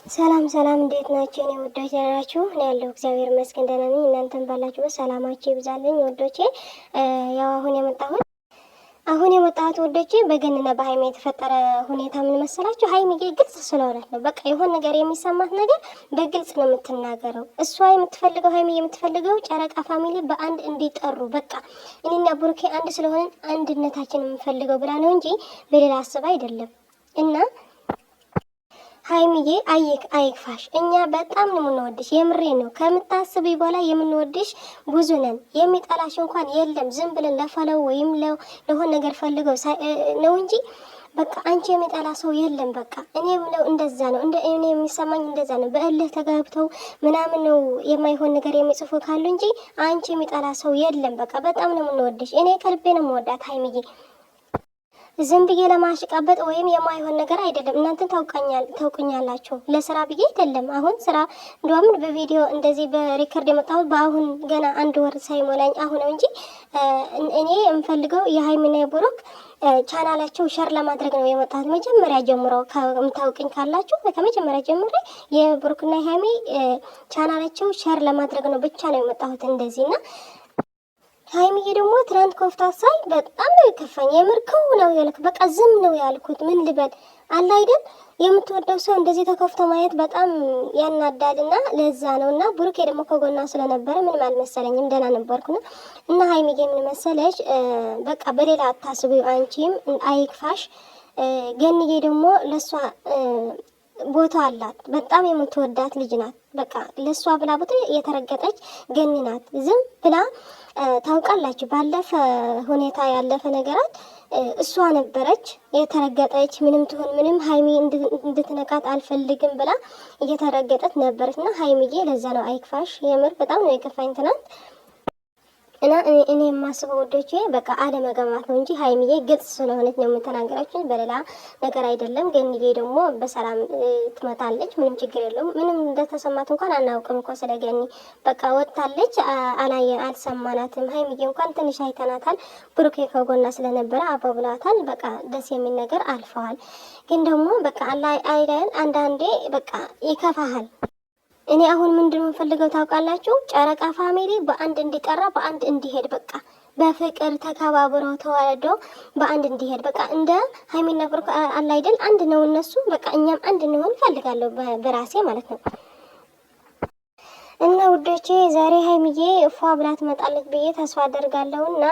ሰላም ሰላም፣ እንዴት ናችሁ? እኔ ወዶቼ ናችሁ። እኔ ያለው እግዚአብሔር ይመስገን ደህና ነኝ። እናንተም ባላችሁበት ሰላማችሁ ይብዛልኝ ወዶቼ። ያው አሁን የመጣሁት ወዶቼ በገኒና በሀይሚ የተፈጠረ ሁኔታ ምን መሰላችሁ? ሀይሚዬ ግልጽ ስለሆነች ነው። በቃ የሆነ ነገር የሚሰማት ነገር በግልጽ ነው የምትናገረው። እሷ የምትፈልገው ሀይሚዬ የምትፈልገው ጨረቃ ፋሚሊ በአንድ እንዲጠሩ በቃ እኔና ብሩኬ አንድ ስለሆነን አንድነታችን የምንፈልገው ብላ ነው እንጂ በሌላ አስባ አይደለም። እና ሀይሚዬ አይክፋሽ፣ እኛ በጣም ነው የምንወድሽ። የምሬ ነው። ከምታስቢ በኋላ የምንወድሽ ብዙ ነን። የሚጠላሽ እንኳን የለም። ዝም ብለን ለፈለው ወይም ለሆነ ነገር ፈልገው ነው እንጂ በቃ አንቺ የሚጠላ ሰው የለም። በቃ እኔ ምለው እንደዛ ነው። እኔ የሚሰማኝ እንደዛ ነው። በእልህ ተጋብተው ምናምን ነው የማይሆን ነገር የሚጽፉ ካሉ እንጂ አንቺ የሚጠላ ሰው የለም። በቃ በጣም ነው የምንወድሽ። እኔ ከልቤ ነው የምወዳት ሀይሚዬ። ዝም ብዬ ለማሽቃበጥ ወይም የማይሆን ነገር አይደለም። እናንተ ታውቁኛላችሁ። ለስራ ብዬ አይደለም። አሁን ስራ እንደውም በቪዲዮ እንደዚህ በሪከርድ የመጣሁት በአሁን ገና 1 ወር ሳይሞላኝ አሁን ነው እንጂ እኔ የምፈልገው የሀይሚና የብሩክ ቻናላቸው ሸር ለማድረግ ነው የመጣሁት። መጀመሪያ ጀምሮ ከምታውቁኝ ካላችሁ ከመጀመሪያ ጀምሬ የብሩክና የሀይሚ ቻናላቸው ሸር ለማድረግ ነው ብቻ ነው የመጣሁት እንደዚህና ሀይሚዬ ደግሞ ትናንት ኮፍታ ሳይ በጣም ነው የከፋኝ። የምርከው ነው ያልኩት። በቃ ዝም ነው ያልኩት። ምን ልበል አለ አይደል? የምትወደው ሰው እንደዚህ ተከፍቶ ማየት በጣም ያናዳልና ለዛ ነውና ብሩኬ ደግሞ ከጎና ስለነበረ ምንም አልመሰለኝም። ደህና ነበርኩና እና ሀይሚዬ ምን መሰለሽ፣ በቃ በሌላ አታስቢው። አንቺም አይክፋሽ። ገንዬ ደግሞ ለሷ ቦታ አላት። በጣም የምትወዳት ልጅ ናት። በቃ ለሷ ብላ ቦታ የተረገጠች ገኒ ናት። ዝም ብላ ታውቃላችሁ፣ ባለፈ ሁኔታ ያለፈ ነገራት እሷ ነበረች የተረገጠች። ምንም ትሁን ምንም ሀይሚ እንድትነካት አልፈልግም ብላ እየተረገጠች ነበረች። እና ሀይሚዬ ለዛ ነው አይክፋሽ። የምር በጣም ነው የከፋኝ ትናንት። እና እኔ የማስበው ወዶቼ በቃ አለመገባት ነው እንጂ ሀይሚዬ ግልጽ ስለሆነች ነው የምትናገራችሁ፣ በሌላ ነገር አይደለም። ገኒዬ ደግሞ በሰላም ትመታለች፣ ምንም ችግር የለውም። ምንም እንደተሰማት እንኳን አናውቅም እኮ ስለ ገኒ። በቃ ወጥታለች፣ አልሰማናትም። ሀይሚዬ እንኳን ትንሽ አይተናታል። ብሩኬ ከጎና ስለነበረ አባብሏታል። በቃ ደስ የሚል ነገር አልፈዋል። ግን ደግሞ በቃ አይደል አንዳንዴ በቃ ይከፋሃል። እኔ አሁን ምንድነው የምፈልገው ታውቃላችሁ? ጨረቃ ፋሚሊ በአንድ እንዲጠራ በአንድ እንዲሄድ በቃ በፍቅር ተከባብረው ተዋልደው በአንድ እንዲሄድ በቃ እንደ ሀይሚና ብሩክ አለ አይደል? አንድ ነው እነሱ። በቃ እኛም አንድ እንሆን ፈልጋለሁ በራሴ ማለት ነው። እና ውዶቼ ዛሬ ሀይሚዬ እፏ ብላ ትመጣለች ብዬ ተስፋ አደርጋለሁ። እና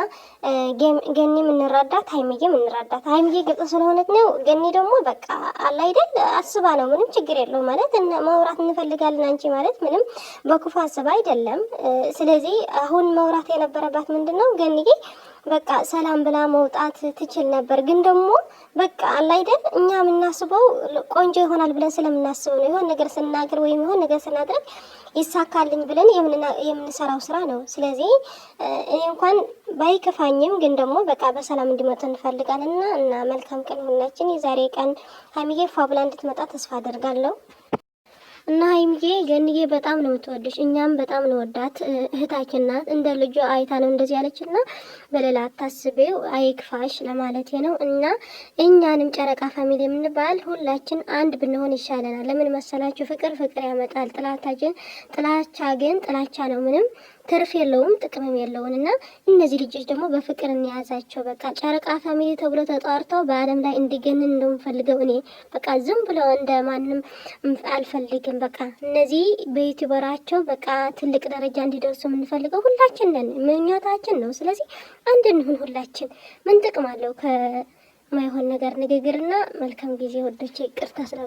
ገኒ የምንረዳት ሀይሚዬ የምንረዳት ሀይሚዬ ግልጽ ስለሆነች ነው። ገኒ ደግሞ በቃ አለ አይደል አስባ ነው። ምንም ችግር የለው ማለት ማውራት እንፈልጋለን። አንቺ ማለት ምንም በክፉ አስባ አይደለም። ስለዚህ አሁን ማውራት የነበረባት ምንድን ነው ገኒዬ በቃ ሰላም ብላ መውጣት ትችል ነበር። ግን ደግሞ በቃ አለ አይደል እኛ የምናስበው ቆንጆ ይሆናል ብለን ስለምናስበው ነው። የሆነ ነገር ስናገር ወይም የሆነ ነገር ስናድርግ ይሳካልኝ ብለን የምንሰራው ስራ ነው። ስለዚህ እኔ እንኳን ባይከፋኝም ግን ደግሞ በቃ በሰላም እንዲመጡ እንፈልጋለን እና መልካም ቀን ሁላችን። የዛሬ ቀን ሀይሚዬ ፏ ብላ እንድትመጣ ተስፋ አደርጋለሁ። እና ሀይሚዬ ገኒዬ በጣም ነው የምትወድሽ። እኛም በጣም ነው ወዳት። እህታችን ናት። እንደ ልጇ አይታ ነው እንደዚህ ያለችና በሌላ አታስቤው አይክፋሽ ለማለት ነው። እና እኛንም ጨረቃ ፋሚሊ የምንባል ሁላችን አንድ ብንሆን ይሻለናል። ለምን መሰላችሁ? ፍቅር ያመጣል። ጥላቻ ግን ጥላቻ ነው። ምንም ትርፍ የለውም፣ ጥቅምም የለውም። እና እነዚህ ልጆች ደግሞ በፍቅር እንያዛቸው። በቃ ጨረቃ ፋሚሊ ተብሎ ተጣርተው በአለም ላይ እንዲገንን እንደምፈልገው እኔ በቃ ዝም ብለው እንደ ማንም አልፈልግም። በቃ እነዚህ በዩቲዩበራቸው በቃ ትልቅ ደረጃ እንዲደርሱ የምንፈልገው ሁላችን ነን፣ ምኞታችን ነው። ስለዚህ አንድ እንሁን ሁላችን። ምን ጥቅም አለው ከማይሆን ነገር ንግግርና መልካም ጊዜ ወዶቼ ይቅርታ ስለ